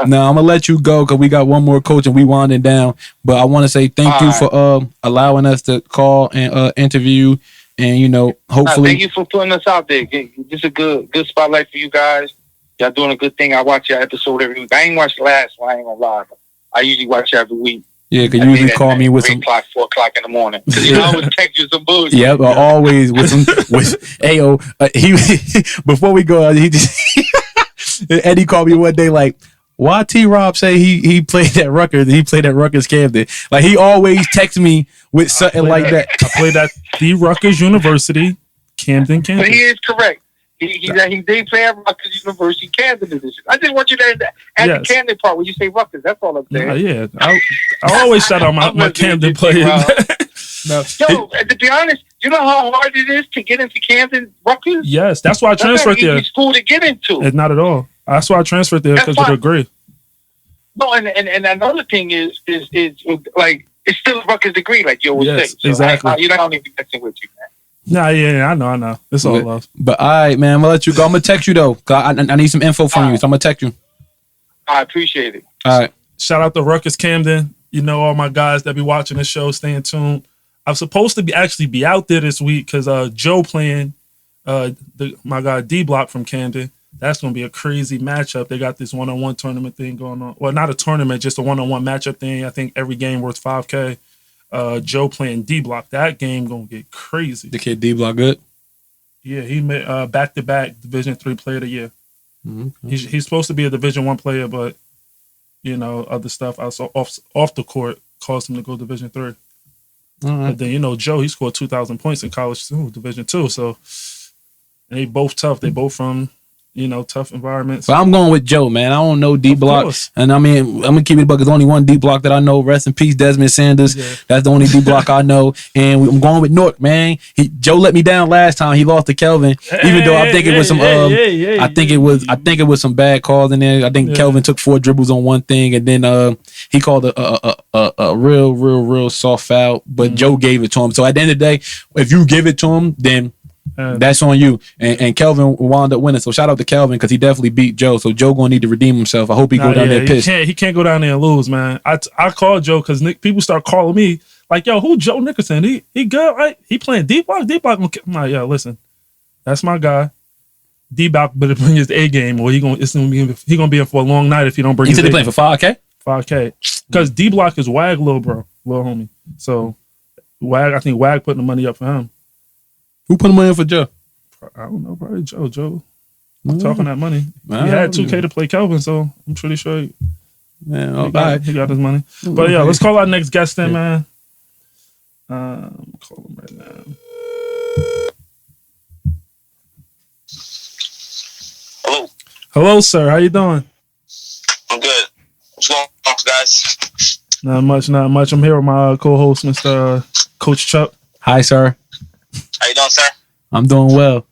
now I'm gonna let you go because we got one more coach and we winding down. But I want to say thank you for allowing us to call and interview. And hopefully, thank you for putting us out there. Just a good spotlight for you guys. Y'all doing a good thing. I watch your episode every week. I ain't watched the last one. I ain't gonna lie. I usually watch every week. Yeah, because you usually call me with 3 o'clock, 4 o'clock in the morning. Because I always text you some bullshit. Yeah, but always with some Ayo. He before we go, he just Eddie called me one day like, why T-Rob say he played at Rutgers? He played at Rutgers Camden. Like, he always texts me with something like that. I played at the Rutgers University, Camden. But he is correct. He did play at Rutgers University, Camden position. I just want you to add the Camden part when you say Rutgers. That's all I'm saying. Yeah, I always shout out my Camden players. Yo, to be honest, you know how hard it is to get into Camden, Rutgers? Yes, that's why I transferred there. It's school to get into. It's not at all. That's why I transferred there, because of the degree. No, and another thing is like, it's still a Rutgers degree, like you always say. So exactly. You don't need to be messing with you, man. Nah, yeah, I know. It's all love. But all right, man, I'm gonna let you go. I'm gonna text you though. I need some info from you, so I'm gonna text you. I appreciate it. All right. Shout out to Rutgers Camden. All my guys that be watching the show, staying tuned. I'm supposed to be out there this week because Joe playing my guy D Block from Camden. That's gonna be a crazy matchup. They got this one-on-one tournament thing going on. Well, not a tournament, just a one-on-one matchup thing. I think every game worth $5K. Joe playing D Block. That game gonna get crazy. The kid D Block good. Yeah, he made back-to-back Division III Player of the Year. Mm-hmm. He's supposed to be a Division I player, but other stuff also off the court caused him to go Division III. Mm-hmm. But then Joe, he scored 2,000 points in college too, Division II. So and they both tough. They both from tough environments. But I'm going with Joe, man. I don't know D Block. And I mean, I'm gonna keep it, but there's only one D Block that I know. Rest in peace, Desmond Sanders. Yeah. That's the only D Block I know. And I'm going with Nork, man. Joe let me down last time. He lost to Kelvin, even though I think it was some. I think it was some bad calls in there. I think Kelvin took 4 dribbles on one thing, and then he called a real soft foul. But Joe gave it to him. So at the end of the day, if you give it to him, then that's on you. And Kelvin wound up winning. So shout out to Kelvin because he definitely beat Joe. So Joe gonna need to redeem himself. I hope he go down there pissed. He can't go down there and lose, man. I called Joe because people start calling me Like, yo, who Joe Nickerson? He good, right? He playing D-Block? D-Block. I'm like, yo, listen, that's my guy. D-Block better bring his A game, or he gonna be in for a long night if he don't bring. You his said A they playing game. for 5K? 5K. Because D-Block is Wag, little homie. So Wag, I think Wag putting the money up for him. Who put the money in for Joe? I don't know, probably Joe. Talking that money. He had 2K to play Kelvin, so I'm pretty sure he got his money. But yeah, let's call our next guest in, man. Call him right now. Hello, sir. How you doing? I'm good. What's going on, guys? Not much. I'm here with my co-host, Mr. Coach Chuck. Hi, sir. How you doing, sir? I'm doing well.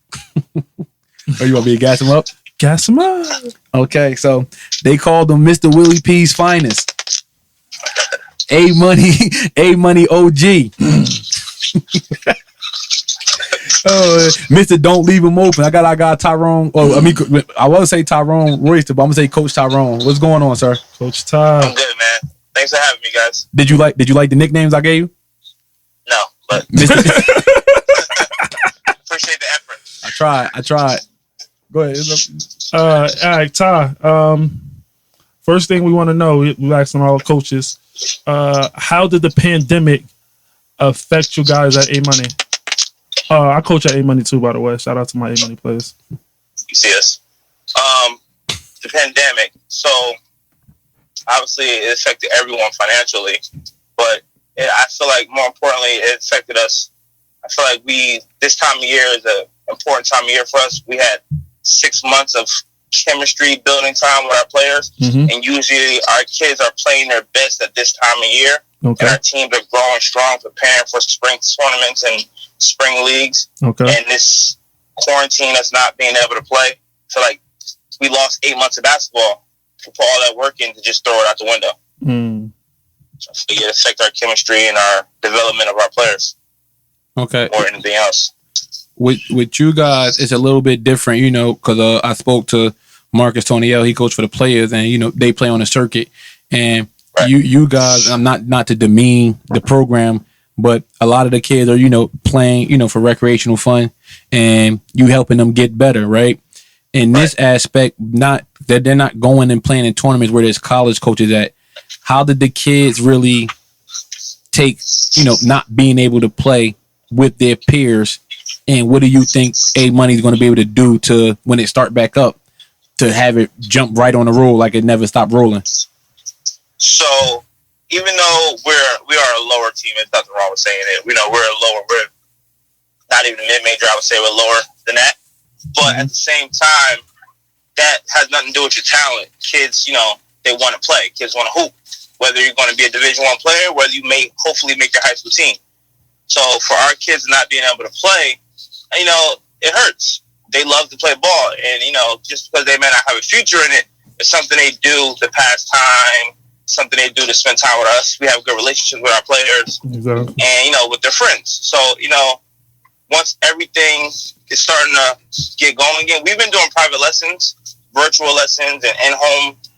Are you want me to gas him up? Gas him up. Okay, so they called him Mr. Willie P's finest. A money OG. Oh, Mr. Don't leave him open. I got Tyrone. Oh, I mean, I was say Tyrone Royster, but I'm gonna say Coach Tyrone. What's going on, sir? Coach Ty. I'm good, man. Thanks for having me, guys. Did you like the nicknames I gave you? No, but Mr. appreciate the effort. I tried. Go ahead. All right, Ty. First thing we want to know, we asking all coaches, how did the pandemic affect you guys at A Money? I coach at A Money too, by the way. Shout out to my A Money players. You see us. The pandemic. So obviously it affected everyone financially, but I feel like more importantly, it affected us. I feel like this time of year is an important time of year for us. We had 6 months of chemistry building time with our players, and usually our kids are playing their best at this time of year. Okay. And our teams are growing strong, preparing for spring tournaments and spring leagues. Okay. And this quarantine, us not being able to play, I feel like we lost 8 months of basketball to put all that work in to just throw it out the window. So it affects our chemistry and our development of our players. Okay. More than anything else. With you guys, it's a little bit different, because I spoke to Marcus Toney-El. He coached for the Playaz, and they play on the circuit. And right. you guys, I'm not to demean the program, but a lot of the kids are playing for recreational fun, and you helping them get better, right? In this aspect, not that they're not going and playing in tournaments where there's college coaches at. How did the kids really take not being able to play with their peers? And what do you think A Money is going to be able to do to when it start back up to have it jump right on the roll like it never stopped rolling? So even though we are a lower team, there's nothing wrong with saying it. We're not even mid-major. I would say we're lower than that. But at the same time, that has nothing to do with your talent. Kids, they want to play. Kids want to hoop. Whether you're going to be a Division I player, whether you may hopefully make your high school team. So for our kids not being able to play, it hurts. They love to play ball. And, just because they may not have a future in it, it's something they do to pass time, something they do to spend time with us. We have good relationships with our players and, with their friends. So, once everything is starting to get going again, we've been doing private lessons, virtual lessons, and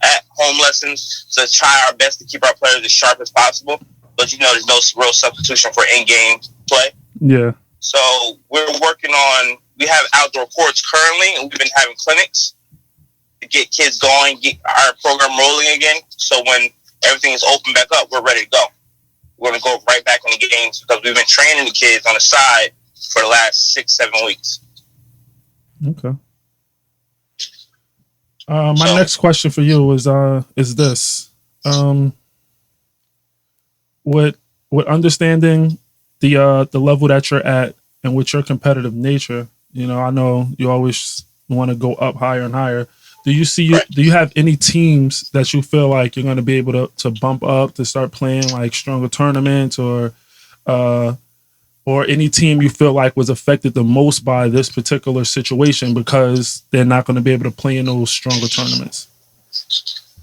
at-home lessons to try our best to keep our players as sharp as possible. But, there's no real substitution for in-game play. Yeah. So we're working on, we have outdoor courts currently, and we've been having clinics to get kids going, get our program rolling again. So when everything is open back up, we're ready to go. We're going to go right back in the games because we've been training the kids on the side for the last 6-7 weeks. Okay. My next question for you is this. With understanding the level that you're at and with your competitive nature, I know you always want to go up higher and higher. Do you have any teams that you feel like you're going to be able to bump up to start playing like stronger tournaments or any team you feel like was affected the most by this particular situation because they're not going to be able to play in those stronger tournaments?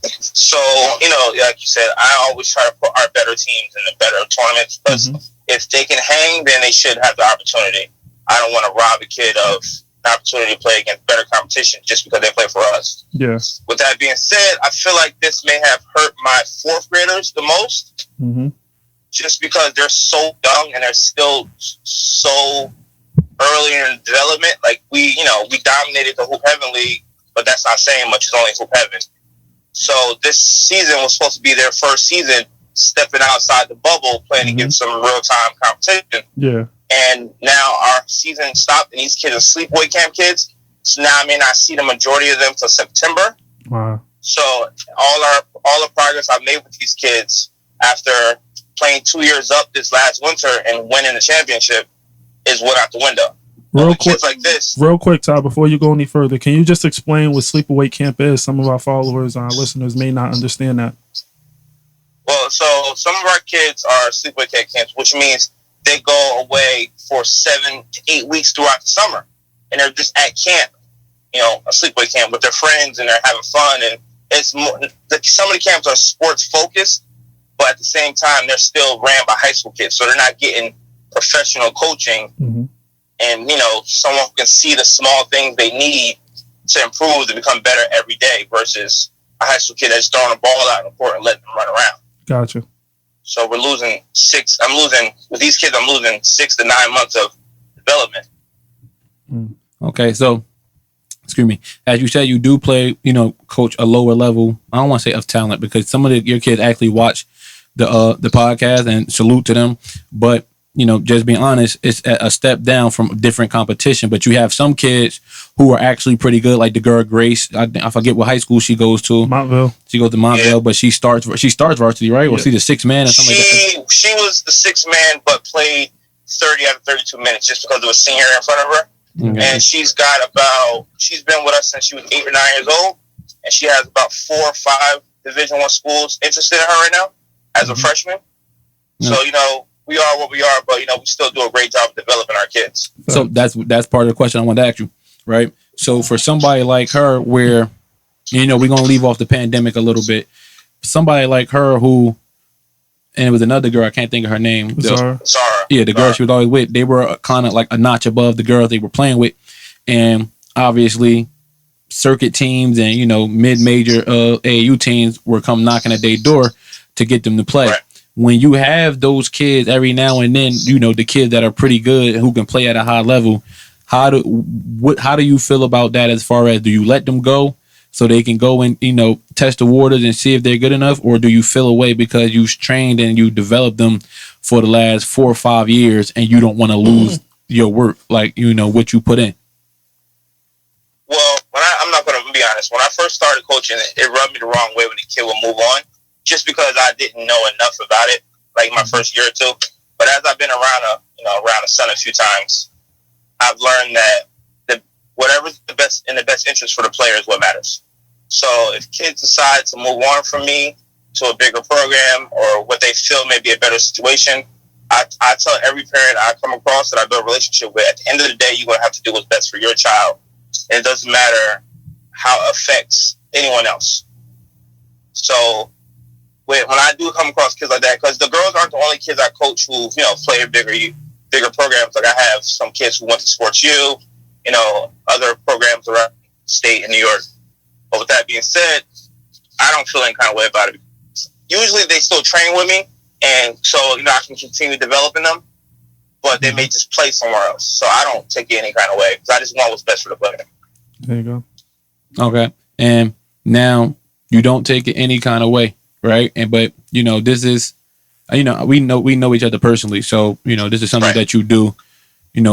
So, like you said, I always try to put our better teams in the better tournaments because if they can hang, then they should have the opportunity. I don't want to rob a kid of an opportunity to play against better competition just because they play for us. Yeah. With that being said, I feel like this may have hurt my fourth graders the most just because they're so young and they're still so early in development. Like we dominated the Hoop Heaven League, but that's not saying much. It's only Hoop Heaven. So this season was supposed to be their first season stepping outside the bubble, playing against some real-time competition. Yeah. And now our season stopped, and these kids are sleepaway camp kids. So now I may not see the majority of them till September. Wow. So all the progress I've made with these kids after playing 2 years up this last winter and winning the championship is went out the window. Kids like this. Real quick, Ty, before you go any further, can you just explain what sleepaway camp is? Some of our followers and our listeners may not understand that. Well, so some of our kids are sleepaway camps, which means they go away for 7 to 8 weeks throughout the summer, and they're just at camp, a sleepaway camp with their friends, and they're having fun. And it's more, some of the camps are sports focused, but at the same time, they're still ran by high school kids, so they're not getting professional coaching. And someone who can see the small things they need to improve to become better every day, versus a high school kid that's throwing a ball out in the court and letting them run around. Gotcha. So with these kids, I'm losing 6 to 9 months of development. Okay, so excuse me. As you said, you do play, coach a lower level. I don't want to say of talent, because some of your kids actually watch the podcast, and salute to them. But just being honest, it's a step down from different competition. But you have some kids who are actually pretty good, like the girl Grace. I forget what high school she goes to. Montville. She goes to Montville, but she starts varsity, right? Or she's the sixth man or something like that. She was the sixth man, but played 30 out of 32 minutes just because there was a senior in front of her. Okay. And she's been with us since she was 8 or 9 years old, and she has about 4 or 5 Division I schools interested in her right now as a freshman. Yeah. So we are what we are, but we still do a great job of developing our kids. So that's part of the question I wanted to ask you, right? So for somebody like her, where we're gonna leave off the pandemic a little bit, somebody like her who, and it was another girl, I can't think of her name. Zara. Yeah, the girl she was always with. They were kind of like a notch above the girls they were playing with, and obviously circuit teams and mid-major AAU teams were come knocking at their door to get them to play. Right. When you have those kids every now and then, the kids that are pretty good who can play at a high level, how do you feel about that? As far as, do you let them go so they can go and test the waters and see if they're good enough, or do you feel away because you've trained and you developed them for the last 4 or 5 years and you don't want to lose your work, like what you put in? Well, I'm not going to be honest. When I first started coaching, it rubbed me the wrong way when the kid would move on, just because I didn't know enough about it, like my first year or two. But as I've been around the sun a few times, I've learned that whatever's in the best interest for the player is what matters. So if kids decide to move on from me to a bigger program or what they feel may be a better situation, I tell every parent I come across that I build a relationship with, at the end of the day, you're going to have to do what's best for your child. And it doesn't matter how it affects anyone else. So when I do come across kids like that, because the girls aren't the only kids I coach who, play bigger programs. Like I have some kids who went to Sports U, other programs around the state in New York. But with that being said, I don't feel any kind of way about it. Usually they still train with me, and so, I can continue developing them, but they may just play somewhere else. So I don't take it any kind of way, because I just want what's best for the player. There you go. Okay. And now you don't take it any kind of way, right? But this is, we know each other personally, so this is something that you do,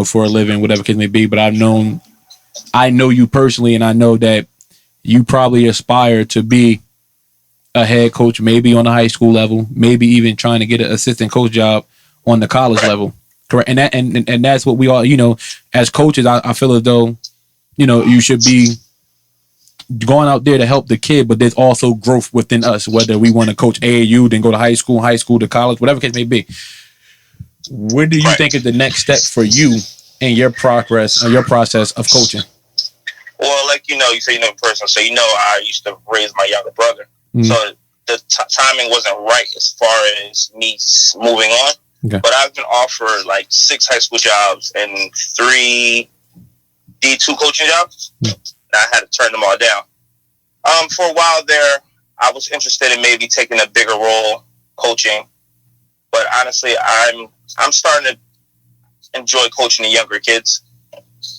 for a living, whatever case may be. But I know you personally, and I know that you probably aspire to be a head coach, maybe on the high school level, maybe even trying to get an assistant coach job on the college level. Correct. And that and that's what we all, as coaches, I feel as though, you should be going out there to help the kid, but there's also growth within us, whether we want to coach AAU, then go to high school to college, whatever case may be. What do you think is the next step for you in your progress or your process of coaching? Well, like you say in person, so I used to raise my younger brother. So the timing wasn't right as far as me moving on. Okay. But I've been offered like 6 high school jobs and 3 D2 coaching jobs. And I had to turn them all down. For a while there, I was interested in maybe taking a bigger role coaching. But honestly, I'm starting to enjoy coaching the younger kids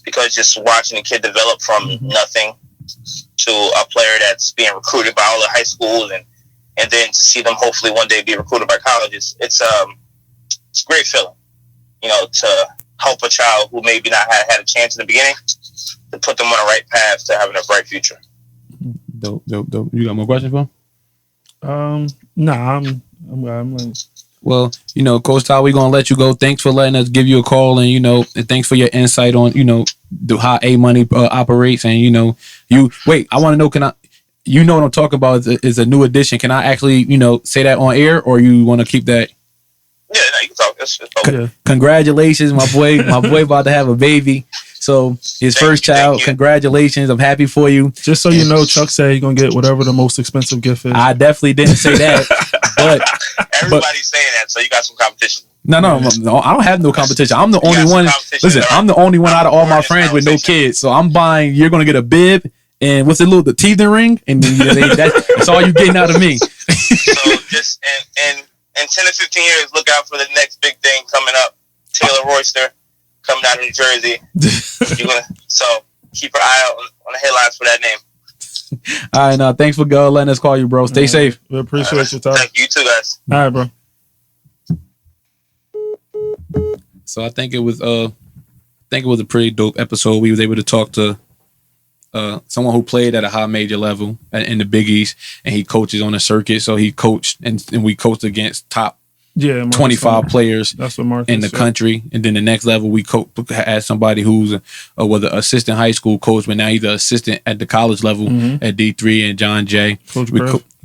because just watching a kid develop from nothing to a player that's being recruited by all the high schools and then to see them hopefully one day be recruited by colleges, it's a great feeling, you know, to help a child who maybe not had a chance in the beginning to put them on the right path to having a bright future. Dope. You got more questions for him? Nah, I'm like. Well, you know, Coach Ty, we're gonna let you go. Thanks for letting us give you a call, and you know, and thanks for your insight on, you know, how A Money operates. And you know, I want to know, can I? You know what I'm talking about is a new addition. Can I actually, you know, say that on air, or you want to keep that? Yeah, no, you can talk. It's okay. Congratulations, my boy. My boy about to have a baby. So his first child. Congratulations. I'm happy for you. Just so you know, Chuck said he's gonna get whatever the most expensive gift is. I definitely didn't say that, but everybody's saying that, so you got some competition. No, I don't have no competition. I'm the only one. Listen, I'm the only one out of all my friends with no kids. So I'm buying. You're gonna get a bib and what's it, the teething ring, and that's all you getting out of me. So just in 10 to 15 years, look out for the next big thing coming up. Taylor Royster coming out of New Jersey. So keep an eye out on the headlines for that name. All right, thanks for letting us call you, bro. Stay safe. We appreciate your time. Thank you too, guys. All right, bro. So I think it was a pretty dope episode. We was able to talk to someone who played at a high major level in the Big East, and he coaches on the circuit. So he coached, and we coached against top 25 players in the country. And then the next level, we had somebody who's was an assistant high school coach, but now he's an assistant at the college level at D3, and John Jay.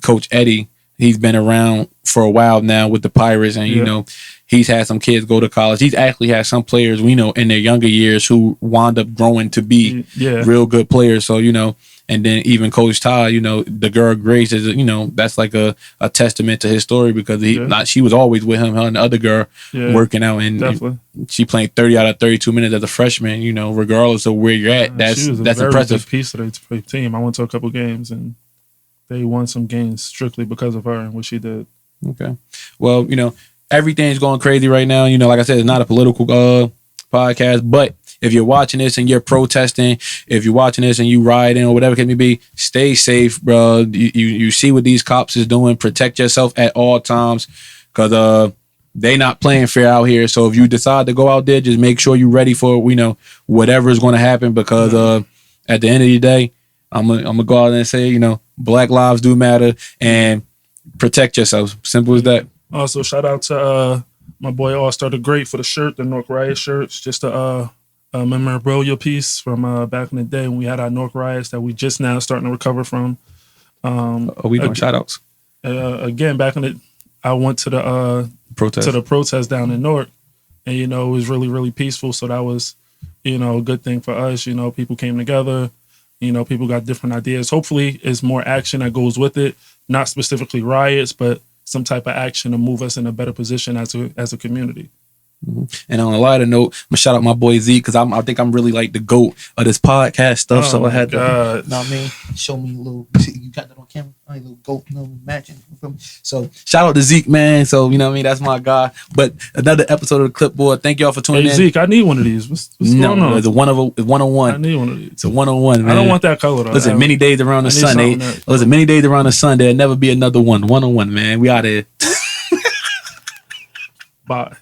Coach Eddie, he's been around for a while now with the Pirates, and you know, he's had some kids go to college. He's actually had some players we know in their younger years who wound up growing to be real good players. So, you know, and then even Coach Ty, you know, the girl Grace is, you know, that's like a testament to his story, because she was always with him, her and the other girl working out, and she played 30 out of 32 minutes as a freshman, you know, regardless of where you're at. That's impressive. Big piece of the team. I went to a couple games and they won some games strictly because of her and what she did. Okay. Well, you know, everything's going crazy right now. You know, like I said, it's not a political podcast, but if you're watching this and you're protesting, if you're watching this and you rioting or whatever it may be, stay safe, bro. You see what these cops is doing. Protect yourself at all times, because they not playing fair out here. So if you decide to go out there, just make sure you're ready for, you know, whatever is going to happen, because at the end of the day, I'm gonna go out there and say, you know, Black lives do matter, and protect yourself. Simple as that. Also, shout out to my boy All-Star the Great for the shirt, the North Riot shirts. Just a memorabilia piece from back in the day when we had our North Riots that we just now starting to recover from. We doing shout outs? Again, I went to the protest down in Newark, and you know, it was really, really peaceful. So that was, you know, a good thing for us. You know, people came together. You know, people got different ideas. Hopefully, it's more action that goes with it. Not specifically riots, but some type of action to move us in a better position as a community. And on a lighter note, I'm gonna shout out my boy Zeke, because I think I'm really like the GOAT of this podcast stuff. So I had to, know what I mean? Show me a little. You got that on camera? A little GOAT, no matching. So shout out to Zeke, man. So you know what I mean, that's my guy. But another episode of the Clipboard. Thank y'all for tuning in. Zeke, I need one of these. What's going on? It's a 101. I need one of these. It's a 101, man. I don't want that color though. Listen, many days around the Sunday. Listen, many days around the Sunday. There'll never be another 101, man. We out here. Bye.